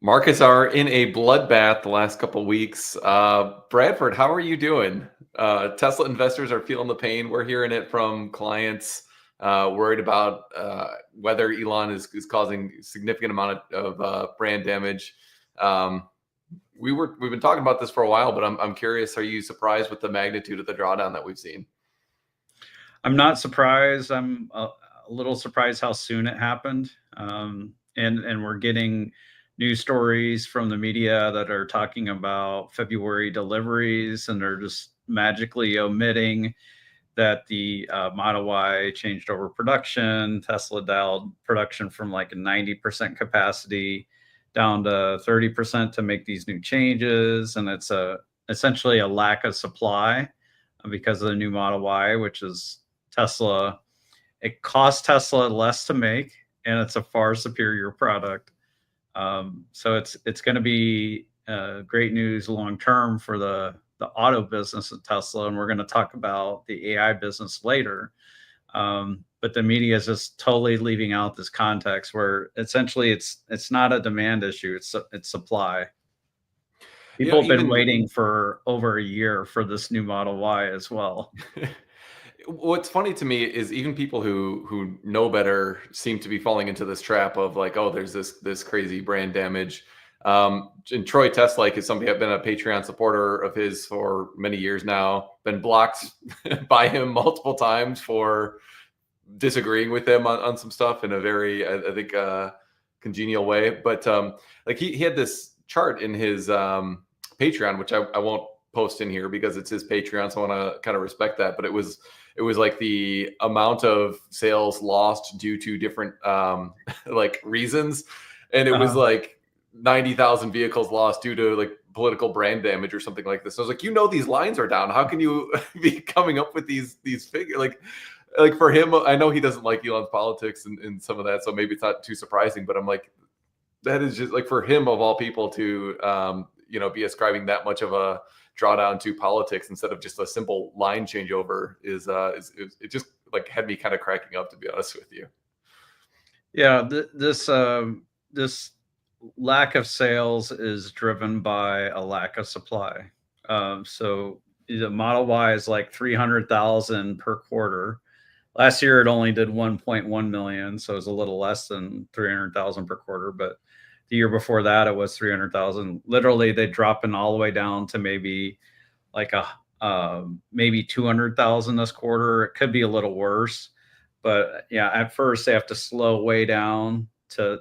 Markets are in a bloodbath the last couple of weeks. Bradford, how are you doing? Tesla investors are feeling the pain. We're hearing it from clients worried about whether Elon is causing significant amount of brand damage. We've been talking about this for a while, but I'm curious. Are you surprised with the magnitude of the drawdown that we've seen? I'm not surprised. I'm a little surprised how soon it happened. And we're getting news stories from the media that are talking about February deliveries, and they're just magically omitting that the Model Y changed over production. Tesla dialed production from like a 90% capacity down to 30% to make these new changes, and it's essentially a lack of supply because of the new Model Y, which is Tesla. It costs Tesla less to make, and it's a far superior product. So it's going to be great news long term for the auto business at Tesla, and we're going to talk about the AI business later. But the media is just totally leaving out this context where essentially it's not a demand issue; it's supply. People have been waiting for over a year for this new Model Y as well. What's funny to me is even people who know better seem to be falling into this trap of like, oh, there's this crazy brand damage. And Troy Teslike is somebody I've been a Patreon supporter of his for many years now. Been blocked by him multiple times for disagreeing with him on some stuff in a very, I think, congenial way. But like he had this chart in his Patreon, which I won't post in here because it's his Patreon, so I want to kind of respect that. But it was like the amount of sales lost due to different like reasons, and it was like 90,000 vehicles lost due to like political brand damage or something like this. So I was like, these lines are down. How can you be coming up with these figures? Like for him, I know he doesn't like Elon's politics and some of that, so maybe it's not too surprising. But I'm like, that is just like for him of all people to be ascribing that much of a drawdown to politics instead of just a simple line changeover is it just like had me kind of cracking up, to be honest with you. Yeah, this lack of sales is driven by a lack of supply. So the Model Y is like 300,000 per quarter. Last year it only did 1.1 million, so it was a little less than 300,000 per quarter. But the year before that, it was 300,000. Literally, they dropping all the way down to maybe like maybe 200,000 this quarter. It could be a little worse, but yeah, at first they have to slow way down to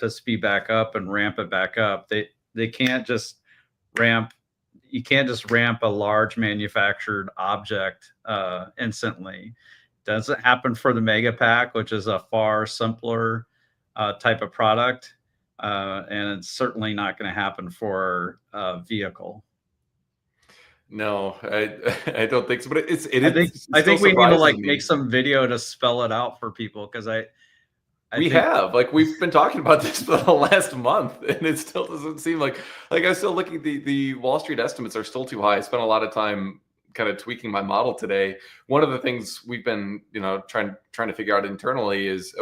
speed back up and ramp it back up. They can't just ramp. You can't just ramp a large manufactured object instantly. Doesn't happen for the Mega Pack, which is a far simpler type of product. And it's certainly not going to happen for a vehicle. No, I don't think so. But I think we need to like make some video to spell it out for people, because we've been talking about this for the last month, and it still doesn't seem like I'm still looking. The Wall Street estimates are still too high. I spent a lot of time kind of tweaking my model today. One of the things we've been trying to figure out internally is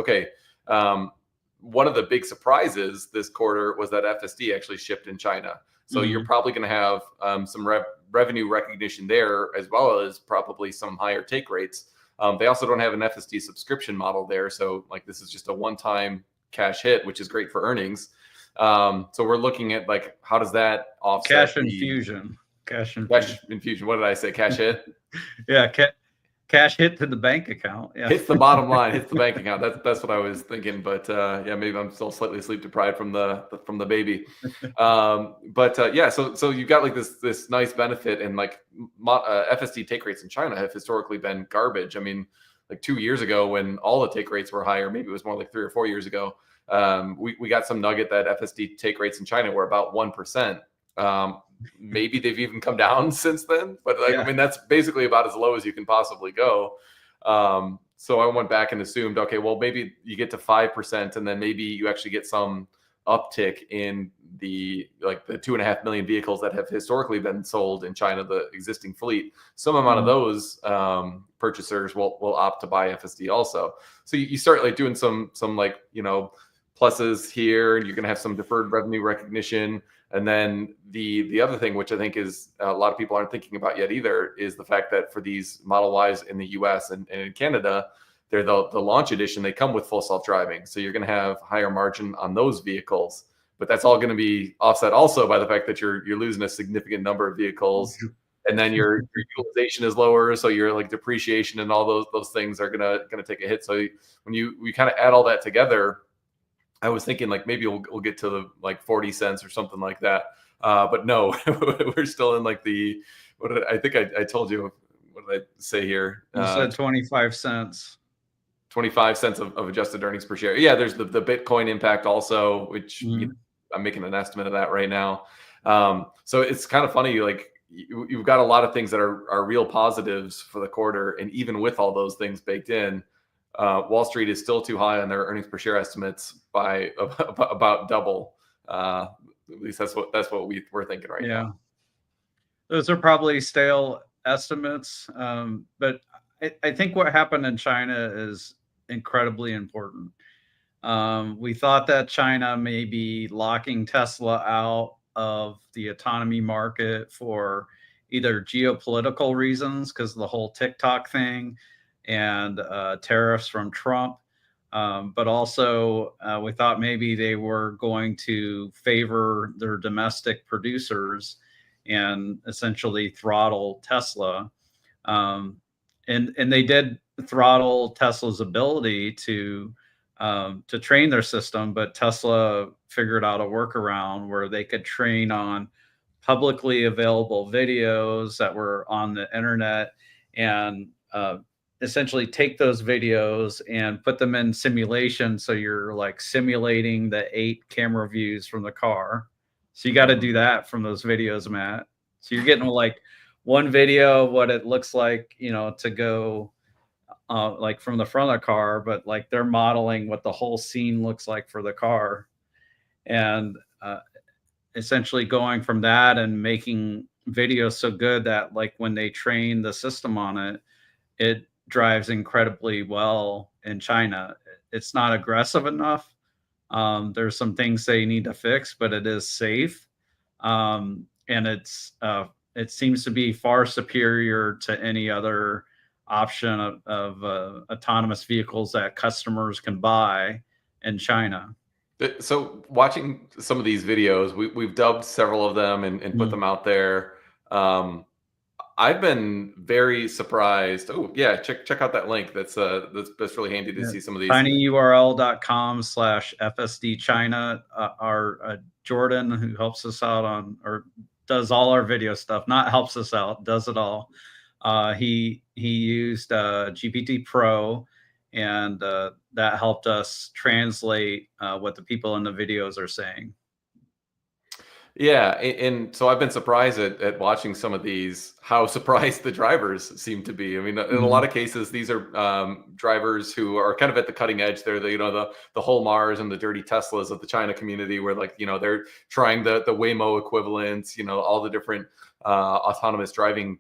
one of the big surprises this quarter was that FSD actually shipped in China. So you're probably going to have some revenue recognition there, as well as probably some higher take rates. They also don't have an FSD subscription model there. So like this is just a one-time cash hit, which is great for earnings. So we're looking at like, how does that offset cash infusion? Cash infusion. What did I say? Cash hit? Yeah. Cash hit to the bank account. Yeah. Hits the bottom line, hits the bank account. That's what I was thinking. But yeah, maybe I'm still slightly sleep deprived from the baby. So you've got like this nice benefit, and like FSD take rates in China have historically been garbage. I mean, like 2 years ago when all the take rates were higher, maybe it was more like 3 or 4 years ago. We got some nugget that FSD take rates in China were about 1%. Maybe they've even come down since then, but I mean, that's basically about as low as you can possibly go. So I went back and assumed, okay, well, maybe you get to 5%, and then maybe you actually get some uptick in the 2.5 million vehicles that have historically been sold in China, the existing fleet. Some amount of those purchasers will opt to buy FSD also. So you start like doing some pluses here, and you're going to have some deferred revenue recognition. And then the other thing, which I think is a lot of people aren't thinking about yet either, is the fact that for these Model Ys in the US and in Canada, they're the launch edition. They come with full self-driving. So you're going to have higher margin on those vehicles. But that's all going to be offset also by the fact that you're losing a significant number of vehicles. And then your utilization is lower. So your like depreciation and all those things are gonna take a hit. So when we kind of add all that together, I was thinking like maybe we'll get to the like 40 cents or something like that. But no, we're still in like I think I told you, what did I say here? You said 25 cents. 25 cents of adjusted earnings per share. Yeah, there's the Bitcoin impact also, which I'm making an estimate of that right now. So it's kind of funny, like you've got a lot of things that are real positives for the quarter. And even with all those things baked in, Wall Street is still too high on their earnings per share estimates by about double. At least that's what we're thinking right now. Those are probably stale estimates. But I think what happened in China is incredibly important. We thought that China may be locking Tesla out of the autonomy market for either geopolitical reasons, because of the whole TikTok thing and tariffs from Trump. But also, we thought maybe they were going to favor their domestic producers and essentially throttle Tesla. And they did throttle Tesla's ability to train their system, but Tesla figured out a workaround where they could train on publicly available videos that were on the internet and essentially take those videos and put them in simulation. So you're like simulating the 8 camera views from the car. So you got to do that from those videos, Matt. So you're getting like one video of what it looks like, to go like from the front of the car, but like they're modeling what the whole scene looks like for the car. And essentially going from that and making videos so good that like when they train the system on it, it drives incredibly well in China. It's not aggressive enough. There's some things they need to fix, but it is safe. And it seems to be far superior to any other option of autonomous vehicles that customers can buy in China. So watching some of these videos, we've dubbed several of them and put them out there. I've been very surprised. Oh yeah, check out that link. That's really handy to see some of these. tinyurl.com/FSD China. Our Jordan, who helps us out or does all our video stuff, not helps us out, does it all. He used GPT Pro, and that helped us translate what the people in the videos are saying. Yeah, and so I've been surprised at watching some of these, how surprised the drivers seem to be. I mean, in a lot of cases, these are drivers who are kind of at the cutting edge. They're the whole Mars and the dirty Teslas of the China community, where like they're trying the Waymo equivalents, all the different autonomous driving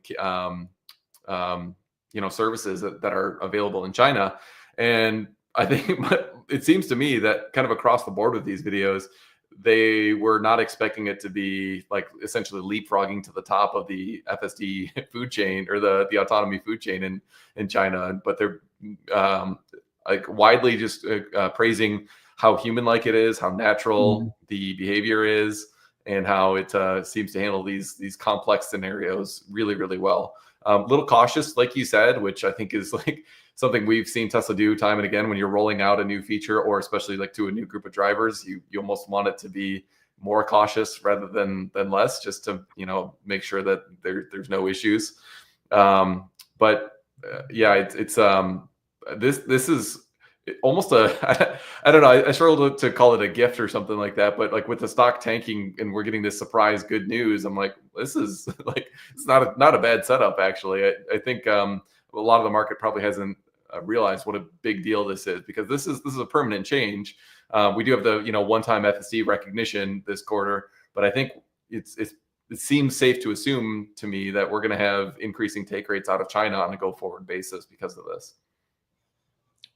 services that are available in China. And I think it seems to me that kind of across the board with these videos, they were not expecting it to be like essentially leapfrogging to the top of the FSD food chain or the autonomy food chain in China, but they're like widely just praising how human-like it is, how natural the behavior is, and how it seems to handle these complex scenarios really, really well. A little cautious, like you said, which I think is like something we've seen Tesla do time and again when you're rolling out a new feature, or especially like to a new group of drivers. You almost want it to be more cautious rather than less, just to make sure that there's no issues. But yeah, it's this is almost I don't know. I struggle to call it a gift or something like that. But like with the stock tanking and we're getting this surprise good news, I'm like, this is like it's not a bad setup actually. I think a lot of the market probably hasn't realized what a big deal this is, because this is a permanent change. We do have the one-time FSD recognition this quarter, but I think it seems safe to assume to me that we're going to have increasing take rates out of China on a go-forward basis because of this.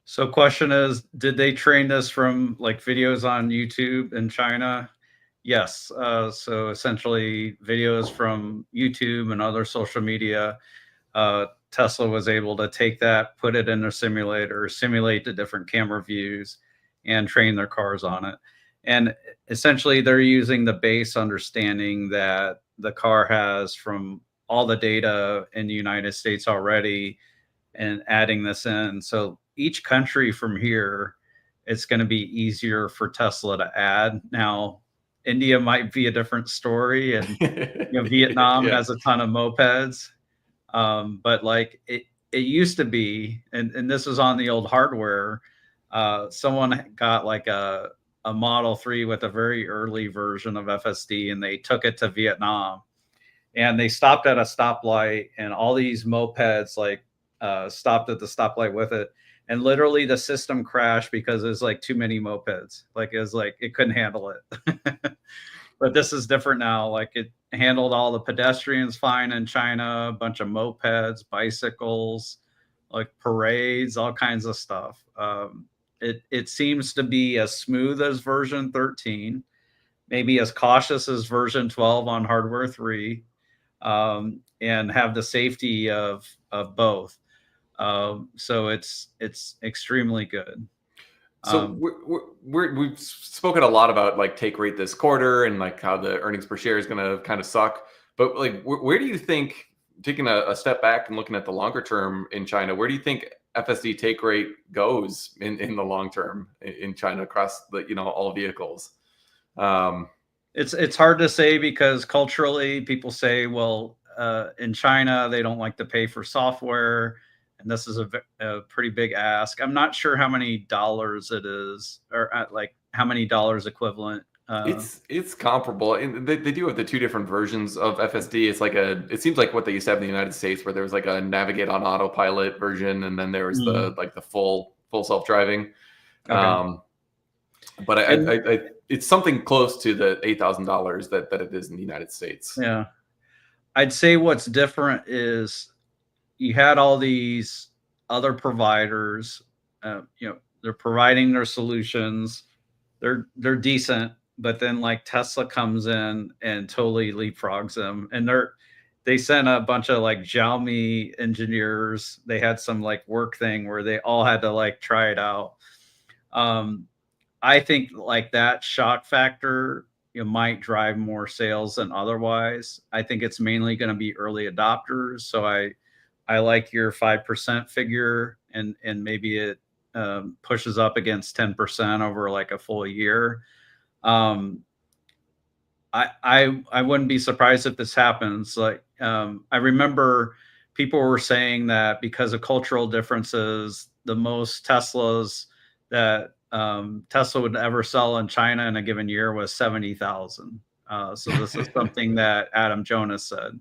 So question is, did they train this from like videos on YouTube in China? Yes. So essentially videos from YouTube and other social media. Tesla was able to take that, put it in their simulator, simulate the different camera views, and train their cars on it. And essentially, they're using the base understanding that the car has from all the data in the United States already and adding this in. So each country from here, it's going to be easier for Tesla to add. Now, India might be a different story, and Vietnam Yeah. has a ton of mopeds. But like it used to be, and this was on the old hardware. Someone got like a Model 3 with a very early version of FSD, and they took it to Vietnam, and they stopped at a stoplight, and all these mopeds like stopped at the stoplight with it, and literally the system crashed because there's like too many mopeds. Like it was like it couldn't handle it. But this is different now. Like it handled all the pedestrians fine in China, a bunch of mopeds, bicycles, like parades, all kinds of stuff. It seems to be as smooth as version 13, maybe as cautious as version 12 on hardware 3, and have the safety of both. So it's extremely good. So Um, we've spoken a lot about like take rate this quarter and like how the earnings per share is going to kind of suck. But like, where do you think, taking a step back and looking at the longer term in China, where do you think FSD take rate goes in the long term in China across the all vehicles? Um, it's hard to say because culturally people say, well, in China they don't like to pay for software, and this is a pretty big ask. I'm not sure how many dollars it is, or like how many dollars equivalent. it's comparable, and they do have the two different versions of FSD. It's like it seems like what they used to have in the United States, where there was like a navigate on autopilot version, and then there was the Mm, like the full self driving. okay, Um, but and it's something close to the $8,000 that it is in the United States. yeah, I'd say what's different is you had all these other providers. They're providing their solutions. They're decent, but then like Tesla comes in and totally leapfrogs them, and they sent a bunch of like Xiaomi engineers. They had some like work thing where they all had to like try it out. Um, I think like that shock factor, might drive more sales than otherwise. I think it's mainly going to be early adopters. So I like your 5% figure, and maybe it pushes up against 10% over like a full year. Um, I wouldn't be surprised if this happens. Like I remember people were saying that because of cultural differences, the most Teslas that Tesla would ever sell in China in a given year was 70,000. So this is something that Adam Jonas said.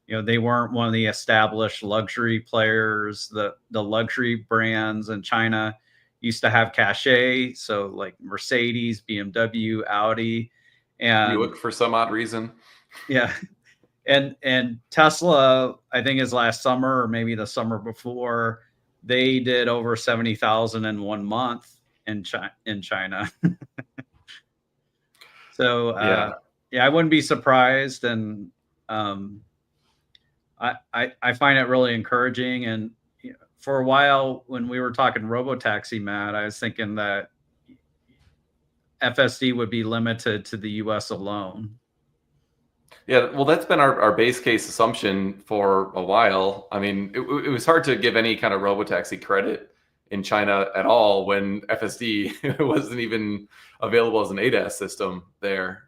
They weren't one of the established luxury players. The luxury brands in China used to have cachet, so like Mercedes, BMW, Audi, and Buick for some odd reason. yeah, and Tesla, I think is last summer or maybe the summer before, they did over 70,000 in 1 month in China. So Yeah. yeah, I wouldn't be surprised, and um, I find it really encouraging. And for a while, when we were talking Robotaxi, Matt, I was thinking that FSD would be limited to the U.S. alone. Yeah, well, that's been our base case assumption for a while. I mean, it was hard to give any kind of robotaxi credit in China at all when FSD wasn't even available as an ADAS system there.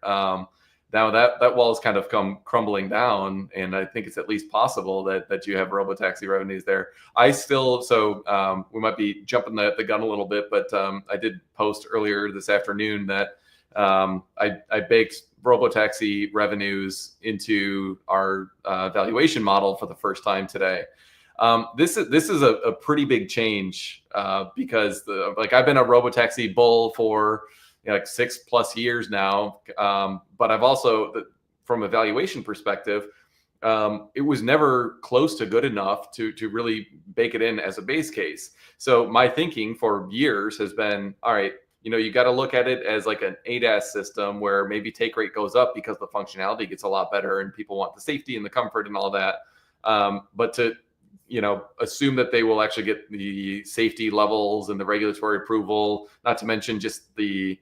Now that wall has kind of come crumbling down, and I think it's at least possible that you have robotaxi revenues there. We might be jumping the gun a little bit, but I did post earlier this afternoon that I baked Robotaxi revenues into our valuation model for the first time today. This is a pretty big change because I've been a Robotaxi bull for like 6+ years now, but I've also from a valuation perspective, it was never close to good enough to really bake it in as a base case. So my thinking for years has been, all right, you got to look at it as like an ADAS system where maybe take rate goes up because the functionality gets a lot better and people want the safety and the comfort and all that. But to assume that they will actually get the safety levels and the regulatory approval, not to mention just the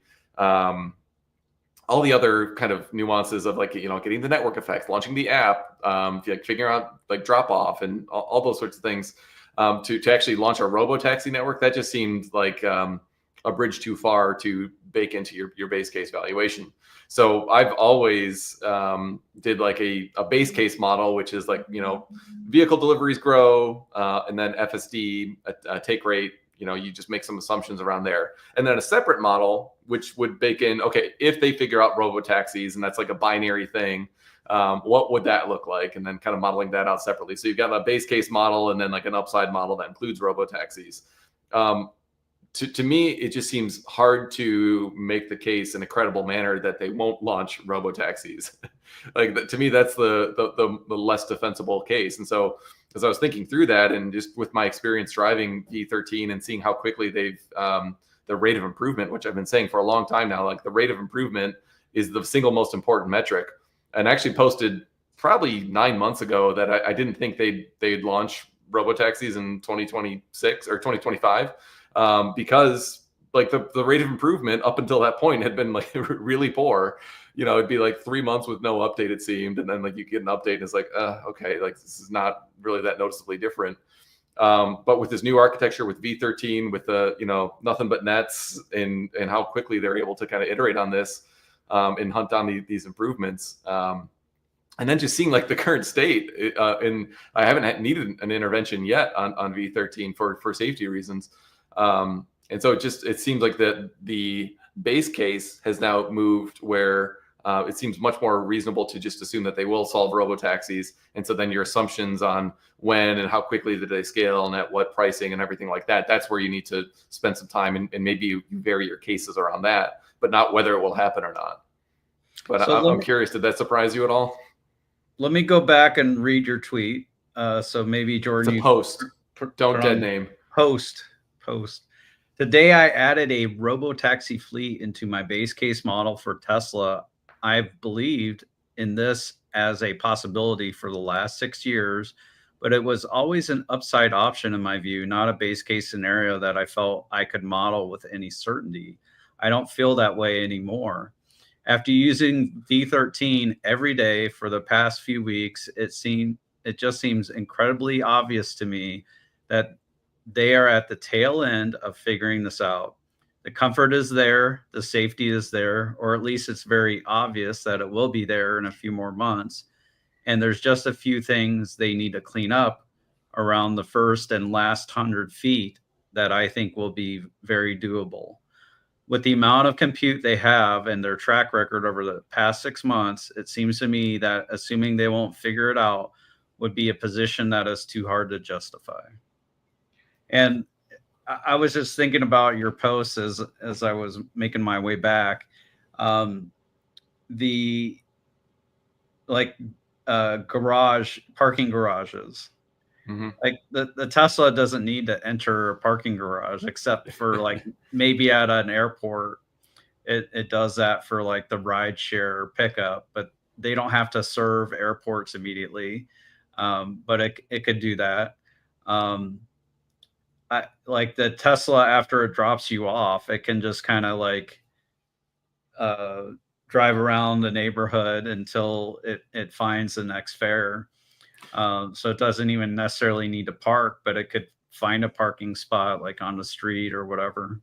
all the other kind of nuances of like, getting the network effects, launching the app, figuring out like drop off and all those sorts of things, to actually launch a Robotaxi network. That just seemed like a bridge too far to bake into your base case valuation. So I've always did like a base case model, which is like, vehicle deliveries grow, and then FSD, take rate, you just make some assumptions around there. And then a separate model, which would bake in, okay, if they figure out robotaxis and that's like a binary thing, what would that look like? And then kind of modeling that out separately. So you've got a base case model and then like an upside model that includes robotaxis. To me, it just seems hard to make the case in a credible manner that they won't launch robotaxis. Like to me, that's the less defensible case. And so, as I was thinking through that, and just with my experience driving V13 and seeing how quickly they've the rate of improvement, which I've been saying for a long time now, like the rate of improvement is the single most important metric. And I actually posted probably 9 months ago that I didn't think they'd launch robotaxis in 2026 or 2025. Because like the rate of improvement up until that point had been like really poor. It'd be like 3 months with no update, it seemed. And then like you get an update and it's like, okay, like this is not really that noticeably different. But with this new architecture with V13, with the, nothing but nets and how quickly they're able to kind of iterate on this, and hunt down these improvements. And then just seeing like the current state, and I haven't needed an intervention yet on V13 for safety reasons. And so it seems like the base case has now moved where it seems much more reasonable to just assume that they will solve robotaxis. And so then your assumptions on when and how quickly did they scale and at what pricing and everything like that, that's where you need to spend some time and maybe you vary your cases around that, but not whether it will happen or not. But so I'm curious, did that surprise you at all? Let me go back and read your tweet. So maybe Jordan, it's a post. Don't dead name. Post. Today I added a Robotaxi fleet into my base case model for Tesla. I've believed in this as a possibility for the last 6 years, but it was always an upside option in my view, not a base case scenario that I felt I could model with any certainty. I don't feel that way anymore. After using V13 every day for the past few weeks, it just seems incredibly obvious to me that they are at the tail end of figuring this out. The comfort is there, the safety is there, or at least it's very obvious that it will be there in a few more months. And there's just a few things they need to clean up around the first and last 100 feet that I think will be very doable. With the amount of compute they have and their track record over the past 6 months, it seems to me that assuming they won't figure it out would be a position that is too hard to justify. And I was just thinking about your posts as I was making my way back. The parking garages. Mm-hmm. Like the Tesla doesn't need to enter a parking garage except for like maybe at an airport. It does that for like the ride share pickup, but they don't have to serve airports immediately. But it could do that. Like the Tesla, after it drops you off, it can just kind of like drive around the neighborhood until it finds the next fare. So it doesn't even necessarily need to park, but it could find a parking spot like on the street or whatever.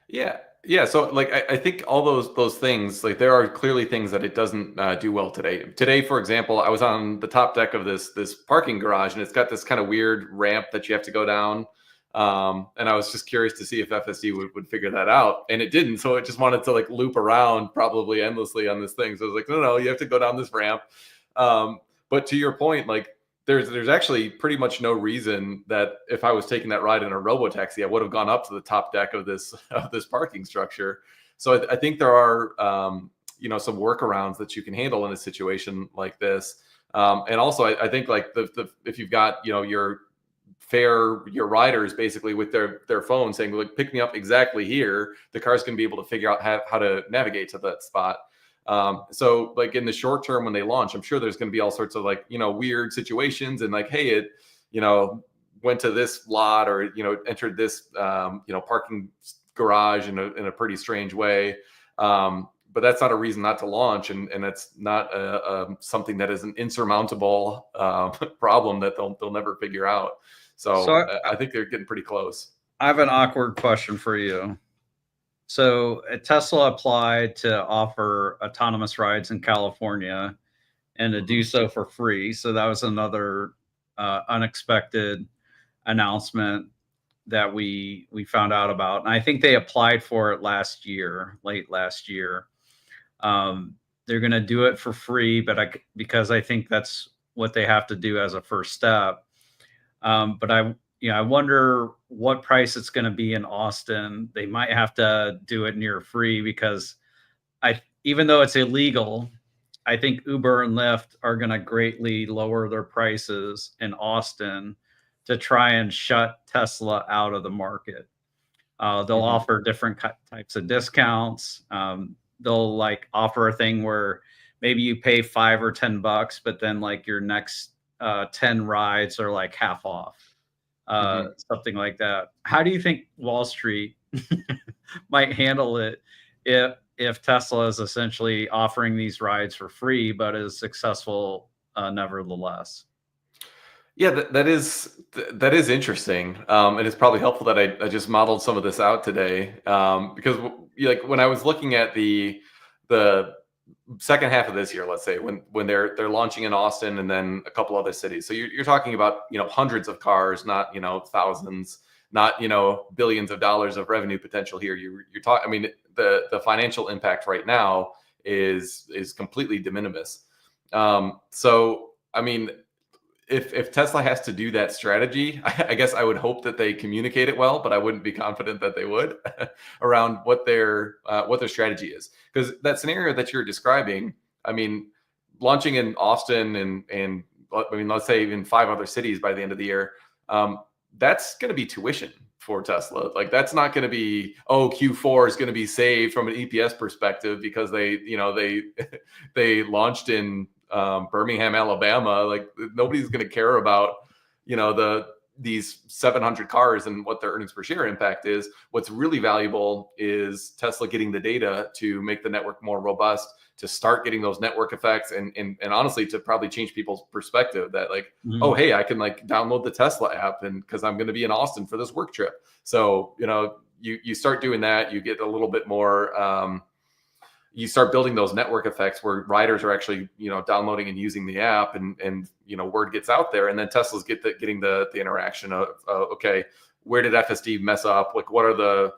Yeah. So like, I think all those things, like there are clearly things that it doesn't do well today. Today, for example, I was on the top deck of this parking garage and it's got this kind of weird ramp that you have to go down. And I was just curious to see if FSD would figure that out, and it didn't. So it just wanted to like loop around probably endlessly on this thing. So I was like, no, you have to go down this ramp. But to your point, like there's actually pretty much no reason that if I was taking that ride in a Robotaxi, I would have gone up to the top deck of this parking structure. So I think there are some workarounds that you can handle in a situation like this. And also, I think like if you've got your riders basically with their phone saying, "Look, pick me up exactly here," the car's going to be able to figure out how to navigate to that spot. So like in the short term when they launch, I'm sure there's going to be all sorts of like weird situations and like, hey, it went to this lot or entered this parking garage in a pretty strange way. But that's not a reason not to launch, and it's not something that is an insurmountable problem that they'll never figure out. So So I think they're getting pretty close. I have an awkward question for you. So Tesla applied to offer autonomous rides in California and to do so for free. So that was another unexpected announcement that we found out about. And I think they applied for it late last year. They're going to do it for free, but because I think that's what they have to do as a first step. But I wonder what price it's going to be in Austin. They might have to do it near free because even though it's illegal, I think Uber and Lyft are going to greatly lower their prices in Austin to try and shut Tesla out of the market. They'll offer different types of discounts. They'll like offer a thing where maybe you pay $5 or $10, but then like your next 10 rides are like half off, something like that. How do you think Wall Street might handle it if Tesla is essentially offering these rides for free, but is successful nevertheless? Yeah, that is interesting, and it's probably helpful that I just modeled some of this out today, because like when I was looking at the second half of this year, let's say when they're launching in Austin and then a couple other cities, so you're talking about hundreds of cars, not thousands, not billions of dollars of revenue potential here. You're talking. I mean, the financial impact right now is completely de minimis. So I mean, if Tesla has to do that strategy, I guess I would hope that they communicate it well, but I wouldn't be confident that they would around what their strategy is. Because that scenario that you're describing, I mean, launching in Austin and I mean, let's say even 5 other cities by the end of the year, that's going to be tuition for Tesla. Like that's not going to be, oh, Q4 is going to be saved from an EPS perspective because they launched in Birmingham, Alabama. Like nobody's going to care about these 700 cars and what their earnings per share impact is. What's really valuable is Tesla getting the data to make the network more robust, to start getting those network effects, and honestly to probably change people's perspective that like, oh, hey, I can like download the Tesla app and because I'm going to be in Austin for this work trip. So you start doing that, you get a little bit more. You start building those network effects where riders are actually downloading and using the app, and word gets out there, and then Tesla's getting the interaction of okay, where did FSD mess up? Like what are the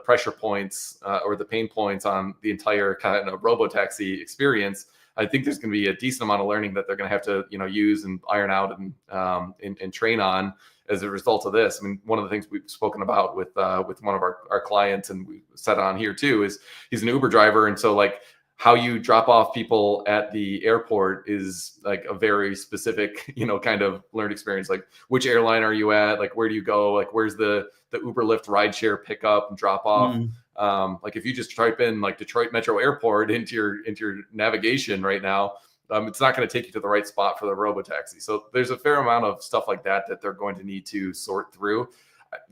pressure points or the pain points on the entire kind of Robotaxi experience? I think there's going to be a decent amount of learning that they're going to have to use and iron out and train on as a result of this. I mean, one of the things we've spoken about with one of our clients, and we said on here too, is he's an Uber driver, and so like how you drop off people at the airport is like a very specific kind of learned experience. Like which airline are you at? Like where do you go? Like where's the Uber Lyft rideshare pickup and drop off? Like if you just type in like Detroit Metro Airport into your navigation right now, it's not going to take you to the right spot for the Robotaxi. So there's a fair amount of stuff like that they're going to need to sort through.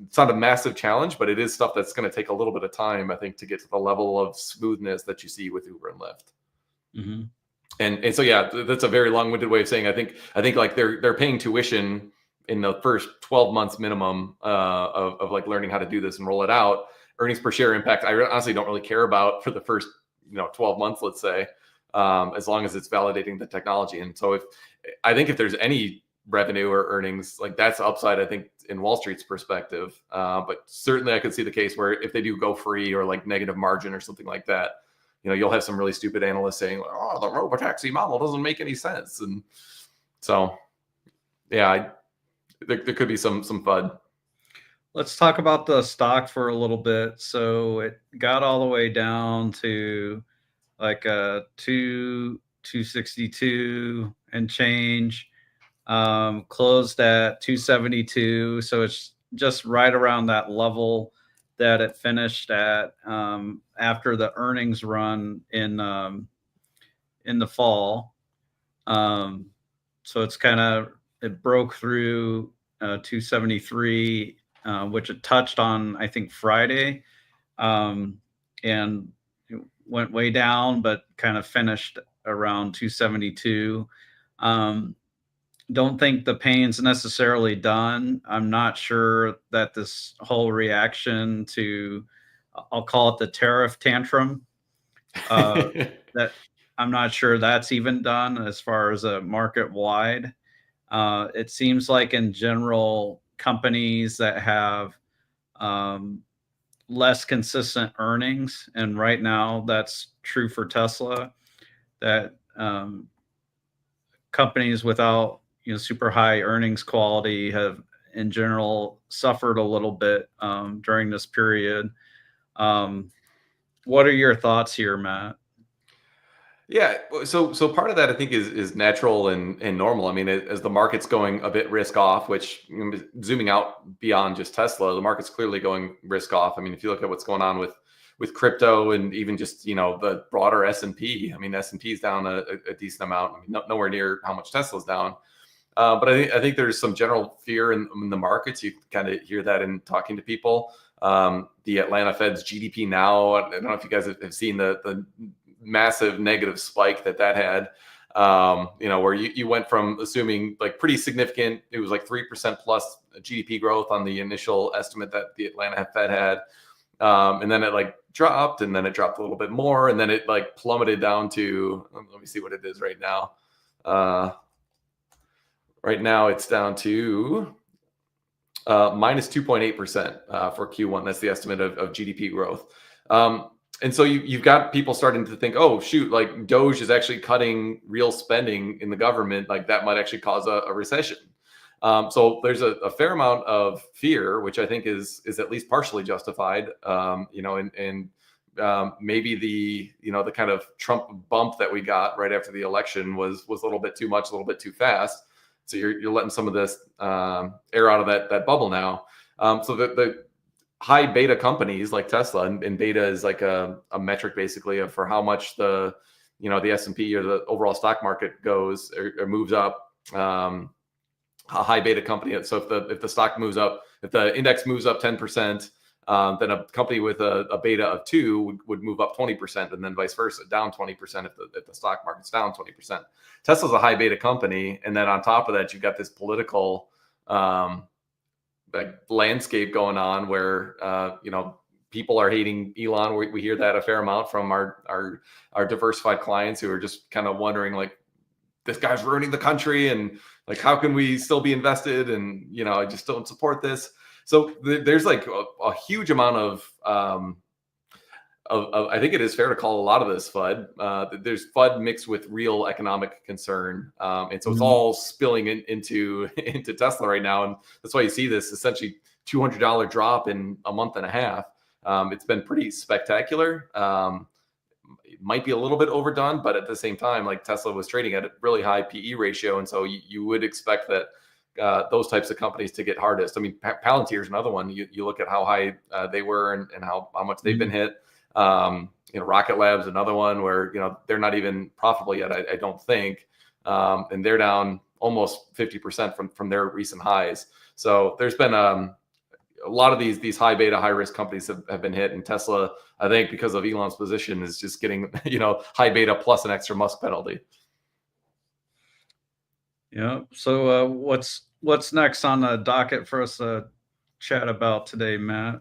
It's not a massive challenge, but it is stuff that's going to take a little bit of time, I think, to get to the level of smoothness that you see with Uber and Lyft. And so yeah, that's a very long-winded way of saying I think like they're paying tuition in the first 12 months minimum of like learning how to do this and roll it out. Earnings per share impact, I honestly don't really care about for the first 12 months, let's say. As long as it's validating the technology. And so if there's any revenue or earnings, like that's upside, I think, in Wall Street's perspective. But certainly I could see the case where if they do go free or like negative margin or something like that, you'll have some really stupid analysts saying, oh, the Robotaxi model doesn't make any sense. And so, yeah, there could be some FUD. Let's talk about the stock for a little bit. So it got all the way down to like 262, and change, closed at 272. So it's just right around that level that it finished at after the earnings run in the fall. Um, so it's kind of it broke through 273, which it touched on I think Friday, um, and it went way down, but kind of finished around 272. Um, don't think the pain's necessarily done. I'm not sure that this whole reaction to, I'll call it the tariff tantrum, uh, that I'm not sure that's even done as far as a market wide. It seems like in general, companies that have um, less consistent earnings, and right now that's true for Tesla, that companies without super high earnings quality have in general suffered a little bit during this period. Um, what are your thoughts here, Matt? Yeah, so part of that I think is natural and normal. I mean, as the market's going a bit risk off, which zooming out beyond just Tesla, the market's clearly going risk off. I mean, if you look at what's going on with crypto and even just the broader S&P. I mean, S&P is down a decent amount. I mean, nowhere near how much Tesla's down. But I think there's some general fear in the markets. You kind of hear that in talking to people. The Atlanta Fed's GDP now. I don't know if you guys have seen the massive negative spike that had. Where you went from assuming like pretty significant, it was like 3% plus GDP growth on the initial estimate that the Atlanta Fed had. And then it like dropped, and then it dropped a little bit more, and then it like plummeted down to, let me see what it is right now. Right now it's down to minus 2.8% for Q1. That's the estimate of GDP growth. And so you've got people starting to think, oh, shoot, like Doge is actually cutting real spending in the government. Like that might actually cause a recession. So there's a fair amount of fear, which I think is at least partially justified. And maybe the kind of Trump bump that we got right after the election was a little bit too much, a little bit too fast. So you're letting some of this air out of that bubble now. So the high beta companies like Tesla, and beta is like a metric basically for how much the S&P or the overall stock market goes or moves up. A high beta company. So if the stock moves up, if the index moves up 10%, then a company with a beta of 2 would move up 20%, and then vice versa, down 20% if the stock market's down 20%. Tesla's a high beta company, and then on top of that, you've got this political like landscape going on where people are hating Elon. We hear that a fair amount from our diversified clients who are just kind of wondering like, this guy's ruining the country, and like, how can we still be invested? And I just don't support this. So there's like a huge amount of I think it is fair to call a lot of this FUD. There's FUD mixed with real economic concern, and so it's all spilling into Tesla right now, and that's why you see this essentially $200 drop in a month and a half. It's been pretty spectacular. It might be a little bit overdone, but at the same time, like Tesla was trading at a really high PE ratio, and so you would expect that those types of companies to get hardest. I mean, Palantir is another one. You look at how high they were and how much they've been hit. Rocket Lab's another one where they're not even profitable yet, I don't think, and they're down almost 50% from their recent highs. So there's been a lot of these high beta, high risk companies have been hit, and Tesla, I think, because of Elon's position, is just getting high beta plus an extra Musk penalty. Yeah. So what's next on the docket for us to chat about today, Matt?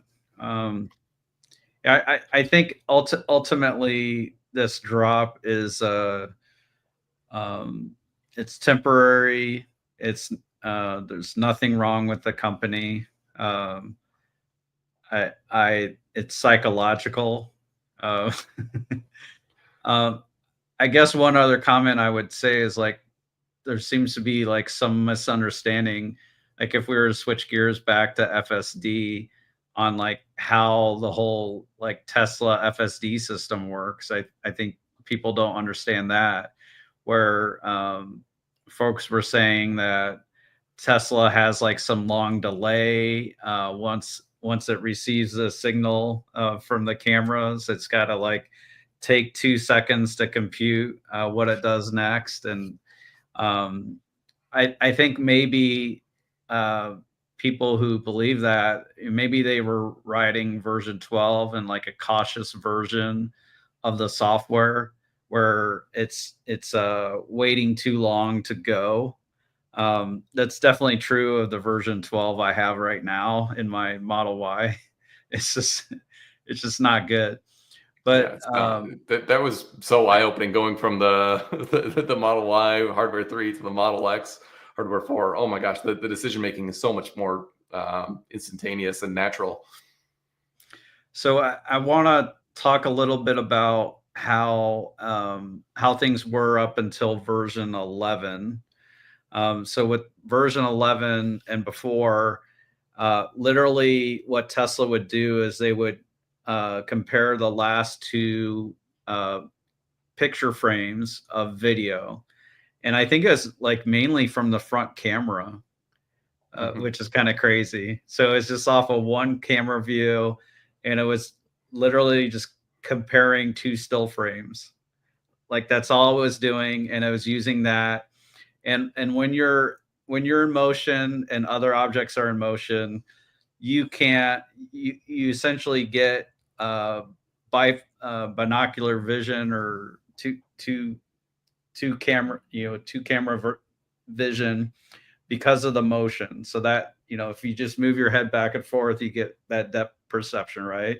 I think ultimately this drop is it's temporary. It's there's nothing wrong with the company. It's psychological. Uh, I guess one other comment I would say is like there seems to be like some misunderstanding. Like if we were to switch gears back to FSD on like how the whole like Tesla FSD system works, I think people don't understand that. Where folks were saying that Tesla has like some long delay. Once it receives a signal from the cameras, it's got to like take 2 seconds to compute what it does next. And um, I think maybe people who believe that maybe they were writing version 12 and like a cautious version of the software where it's waiting too long to go. That's definitely true of the version 12 I have right now in my Model Y. It's just not good. But Yeah, no, that was so eye-opening going from the Model Y hardware 3 to the Model X hardware 4. Oh my gosh, the decision making is so much more instantaneous and natural. so I want to talk a little bit about how things were up until version 11. So with version 11 and before, literally what Tesla would do is they would compare the last two uh, picture frames of video. And I think it's like mainly from the front camera, Mhm. which is kind of crazy. So it's just off of one camera view, and it was literally just comparing two still frames. Like that's all it was doing, and it was using that. And when you're in motion and other objects are in motion, you can't you essentially get binocular vision or two camera vision because of the motion. So that if you just move your head back and forth, you get that depth perception, right?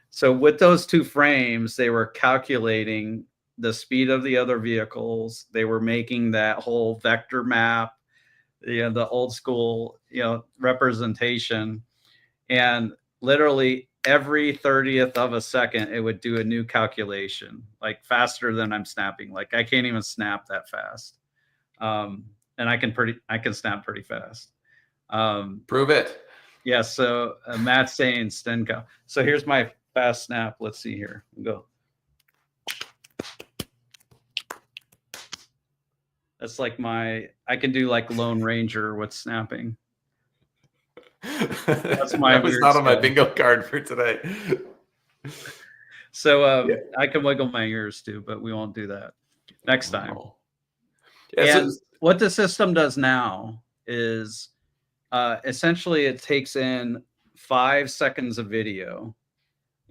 So with those two frames, they were calculating the speed of the other vehicles. They were making that whole vector map, the old school, representation. And literally every 30th of a second, it would do a new calculation, like faster than I'm snapping. Like I can't even snap that fast. And I can snap pretty fast. Prove it. Yeah. So Matt's saying Stenko. So here's my fast snap. Let's see here. We'll go. That's like I can do like Lone Ranger with snapping. That's my That was weird not on my skill. bingo card for today. So Yeah. I can wiggle my ears too, but we won't do that next time. Oh. Yeah, so, And what the system does now is essentially it takes in 5 seconds of video,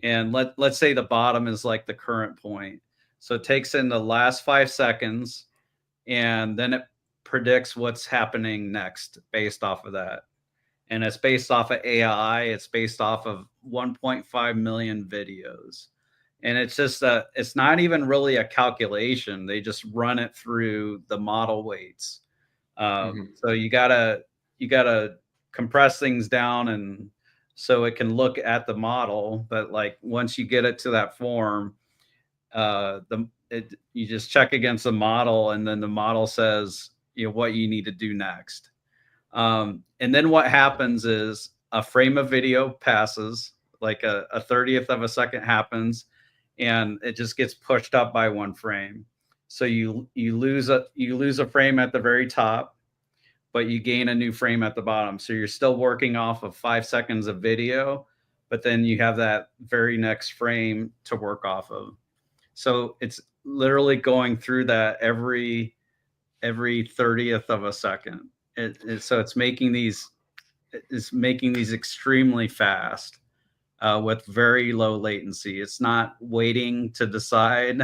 and let's say the bottom is like the current point. So it takes in the last 5 seconds, and then it predicts what's happening next based off of that. And it's based off of AI. It's based off of 1.5 million videos. And it's just it's not even really a calculation. They just run it through the model weights. mhm. So you gotta compress things down, and so it can look at the model. But like once you get it to that form, you just check against the model, and then the model says what you need to do next. And then what happens is a frame of video passes, like a 30th of a second happens, and it just gets pushed up by one frame. So you lose a frame at the very top, but you gain a new frame at the bottom. So you're still working off of 5 seconds of video, but then you have that very next frame to work off of. So it's literally going through that every 30th of a second. So it's making these extremely fast with very low latency. It's not waiting to decide.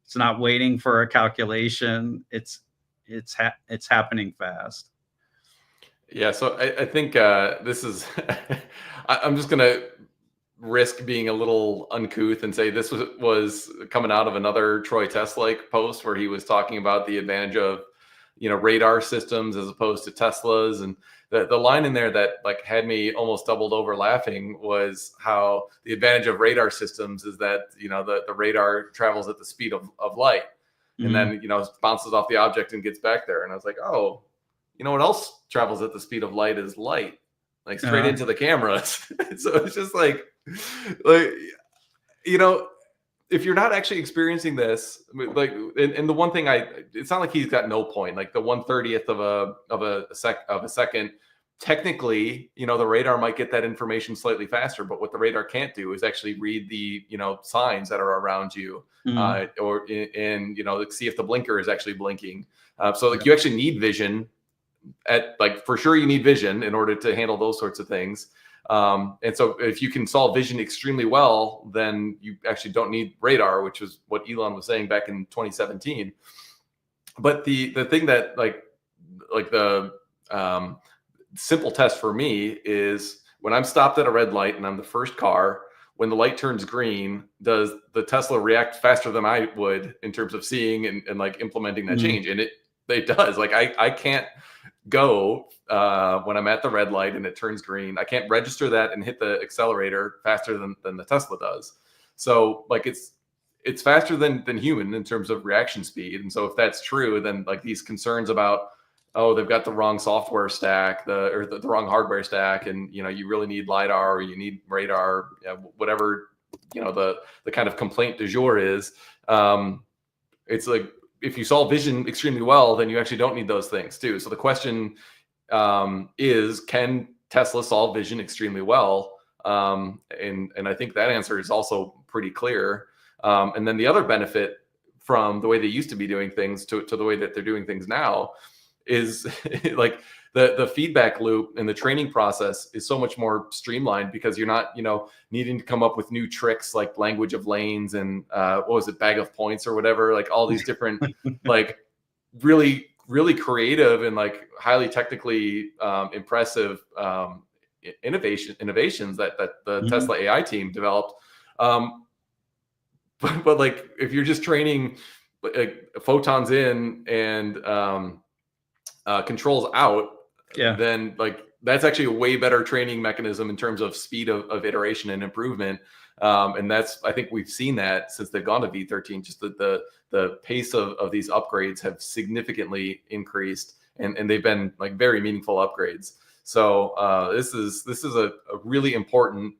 It's not waiting for a calculation. It's happening fast. Yeah, so I think this is. I'm just gonna risk being a little uncouth and say this was coming out of another Troy Test-like post where he was talking about the advantage of radar systems as opposed to Teslas, and the line in there that like had me almost doubled over laughing was how the advantage of radar systems is that the radar travels at the speed of light, and Mhm. then bounces off the object and gets back there, and I was like, oh, what else travels at the speed of light is light, like straight Uh, into the cameras. So it's just like, you know, if you're not actually experiencing this, like, and the one thing it's not like he's got no point. Like the 1/30th of a second, technically, the radar might get that information slightly faster, but what the radar can't do is actually read the signs that are around you, or like see if the blinker is actually blinking. So like you actually need vision for sure you need vision in order to handle those sorts of things. And so if you can solve vision extremely well, then you actually don't need radar, which is what Elon was saying back in 2017. But the thing that like the simple test for me is when I'm stopped at a red light and I'm the first car, when the light turns green, does the Tesla react faster than I would in terms of seeing and like implementing that change? And it does. Like I can't go when I'm at the red light and it turns green. I can't register that and hit the accelerator faster than the Tesla does. So like it's faster than human in terms of reaction speed. And so if that's true, then like these concerns about, oh, they've got the wrong software stack, the wrong hardware stack, and you really need LiDAR or you need radar, whatever the kind of complaint du jour is. It's like if you solve vision extremely well, then you actually don't need those things too. So the question is, can Tesla solve vision extremely well? And I think that answer is also pretty clear. And then the other benefit from the way they used to be doing things to the way that they're doing things now is like the feedback loop and the training process is so much more streamlined because you're not, needing to come up with new tricks like language of lanes and what was it, bag of points or whatever, like all these different, like really, really creative and like highly technically impressive innovations that the Tesla AI team developed. But like if you're just training like photons in and controls out, then like that's actually a way better training mechanism in terms of speed of iteration and improvement. And I think we've seen that since they've gone to V13, just the pace of these upgrades have significantly increased and they've been like very meaningful upgrades. So this is a really important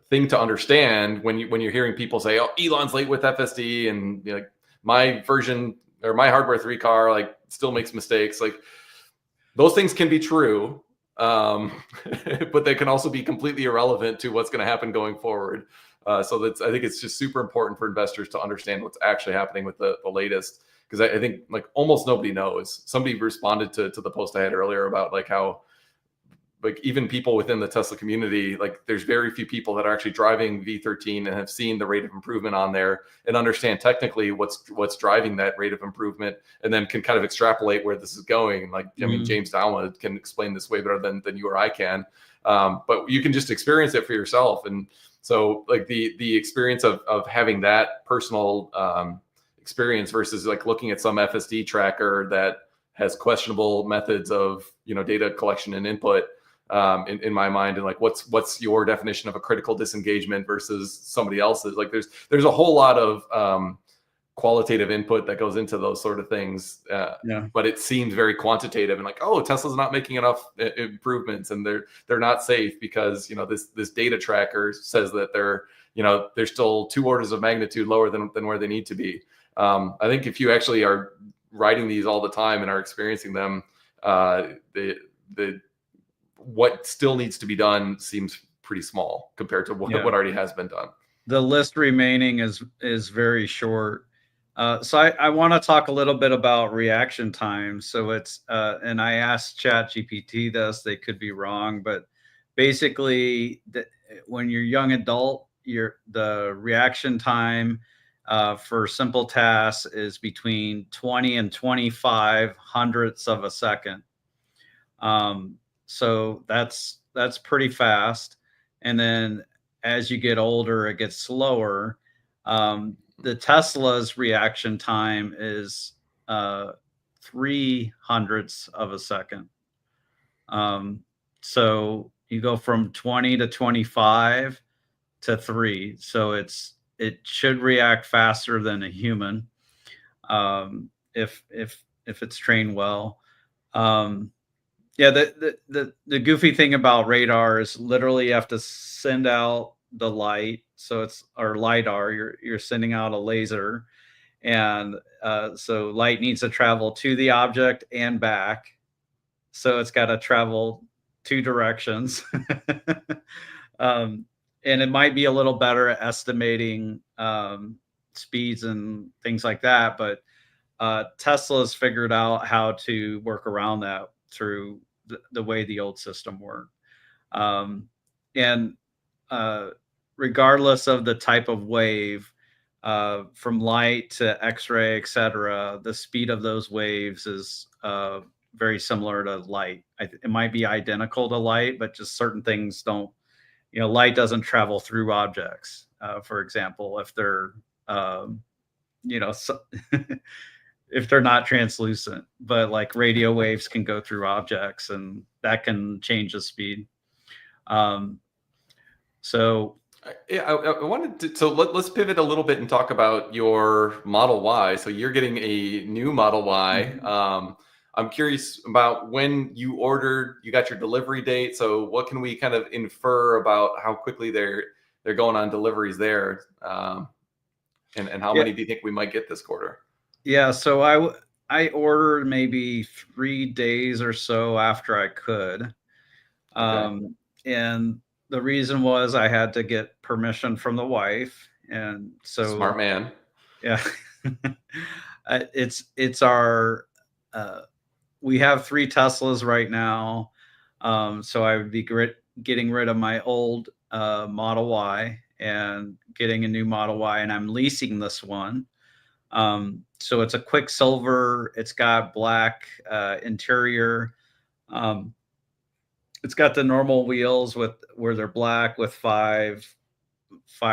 thing to understand when you're hearing people say, oh, Elon's late with FSD and like my version or my hardware 3 car like still makes mistakes. Like those things can be true, but they can also be completely irrelevant to what's going to happen going forward. So I think it's just super important for investors to understand what's actually happening with the latest, because I think like almost nobody knows. Somebody responded to the post I had earlier about like how like even people within the Tesla community, like there's very few people that are actually driving V13 and have seen the rate of improvement on there and understand technically what's driving that rate of improvement, and then can kind of extrapolate where this is going. Like, I mean, James Dalma can explain this way better than you or I can. But you can just experience it for yourself. And so like the experience of having that personal experience versus like looking at some FSD tracker that has questionable methods of, data collection and input, in my mind, and like what's your definition of a critical disengagement versus somebody else's. Like there's a whole lot of qualitative input that goes into those sort of things, but it seems very quantitative and like, oh, Tesla's not making enough improvements and they're not safe because this data tracker says that they're still 2 orders of magnitude lower than where they need to be. I think if you actually are riding these all the time and are experiencing them, what still needs to be done seems pretty small compared to what already has been done. The list remaining is very short. So I want to talk a little bit about reaction time. So it's and I asked ChatGPT this, they could be wrong, but basically when you're young adult, the reaction time for simple tasks is between 20 and 25 hundredths of a second. So that's pretty fast. And then as you get older, it gets slower. The Tesla's reaction time is 3 hundredths of a second. So you go from 20 to 25 to 3. So it should react faster than a human if it's trained well. Yeah, the goofy thing about radar is literally you have to send out the light. So it's or lidar. You're sending out a laser, and so light needs to travel to the object and back. So it's got to travel two directions. um, and it might be a little better at estimating speeds and things like that, but Tesla's figured out how to work around that through the way the old system worked. And uh, regardless of the type of wave, from light to X-ray, etc., the speed of those waves is very similar to light. It might be identical to light, but just certain things don't. Light doesn't travel through objects. For example, if they're so if they're not translucent, but like radio waves can go through objects, and that can change the speed. So Yeah, I wanted to. So let's pivot a little bit and talk about your Model Y. So you're getting a new Model Y. I'm curious about when you ordered. You got your delivery date. So what can we kind of infer about how quickly they're going on deliveries there, and how yeah, many do you think we might get this quarter? yeah. So I ordered maybe 3 days or so after I could, Okay, and the reason was I had to get permission from the wife, and smart so man. yeah, it's our we have 3 Teslas right now. So I would be getting rid of my old Model Y and getting a new Model Y, and I'm leasing this one. So it's a Quicksilver. It's got black interior. Um, it's got the normal wheels where they're black with five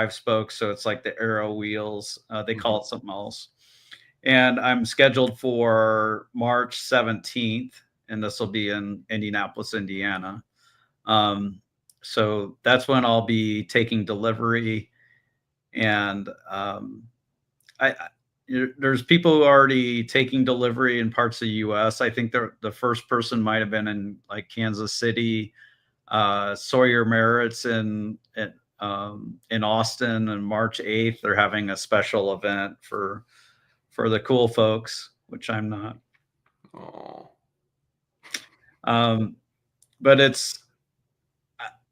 spokes. So it's like the Aero wheels. They call it something else. And I'm scheduled for March 17th, and this will be in Indianapolis, Indiana. So that's when I'll be taking delivery. And there's people who are already taking delivery in parts of the U.S. I think the first person might have been in like Kansas City, Sawyer Merritt's in Austin, and March 8th they're having a special event for the cool folks, which I'm not. Oh. But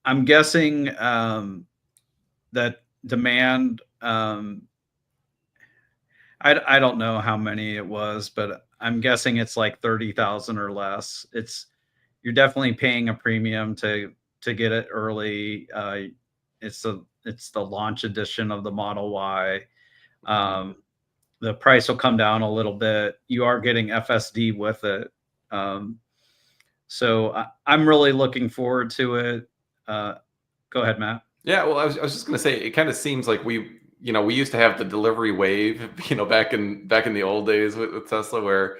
I'm guessing that demand. I don't know how many it was, but I'm guessing it's like 30,000 or less. You're definitely paying a premium to get it early. It's the launch edition of the Model Y. The price will come down a little bit. You are getting FSD with it. So I'm really looking forward to it. Go ahead, Matt. Yeah, well, I was just going to say, it kind of seems like we used to have the delivery wave, back in the old days with Tesla, where,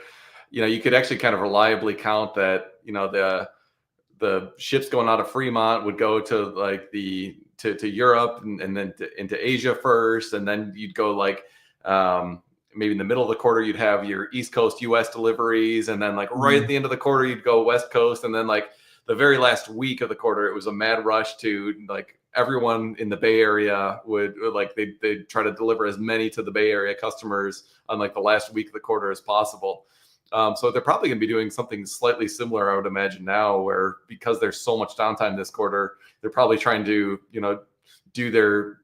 you could actually kind of reliably count that, the ships going out of Fremont would go to like to Europe, and then into Asia first, and then you'd go like, maybe in the middle of the quarter you'd have your East Coast US deliveries, and then like right at the end of the quarter you'd go West Coast, and then like the very last week of the quarter it was a mad rush to like everyone in the Bay Area would like they'd try to deliver as many to the Bay Area customers on like the last week of the quarter as possible. So they're probably going to be doing something slightly similar, I would imagine now, where because there's so much downtime this quarter, they're probably trying to, do their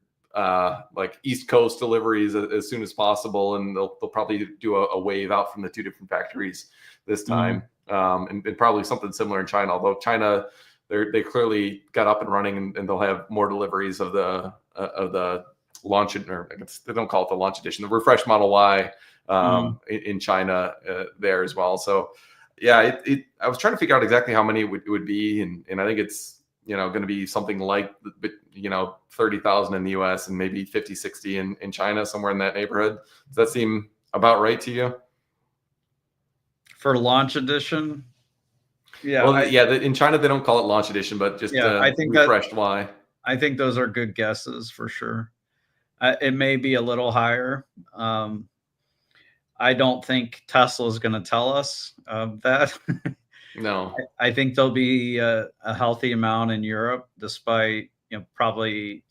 like East Coast deliveries as soon as possible, and they'll probably do a wave out from the two different factories this time, and probably something similar in China. Although China, they clearly got up and running, and they'll have more deliveries of the launch, or I guess they don't call it the launch edition, the refreshed Model Y. In China there as well. So yeah, I was trying to figure out exactly how many it would be, and I think it's going to be something like 30,000 in the US and maybe 50, 60 in China, somewhere in that neighborhood. Does that seem about right to you? For launch edition? Yeah. Well, in China they don't call it launch edition, but just I think refreshed Y. I think those are good guesses for sure. It may be a little higher. I don't think Tesla is going to tell us that. No. I think there'll be a healthy amount in Europe, despite probably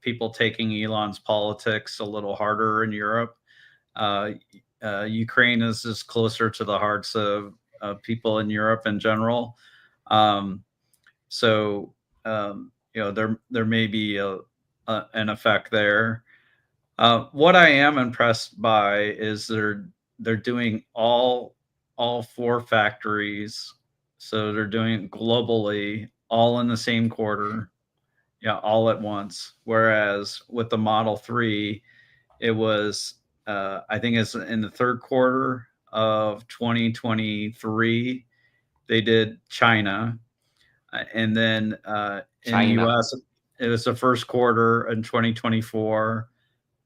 people taking Elon's politics a little harder in Europe. Uh, Ukraine is just closer to the hearts of people in Europe in general. Um, so there may be an effect there. What I am impressed by is they're doing all four factories, so they're doing it globally, all in the same quarter, yeah, all at once. Whereas with the Model 3, it was I think it's in the third quarter of 2023 they did China, and then in the China. U.S. it was the first quarter in 2024.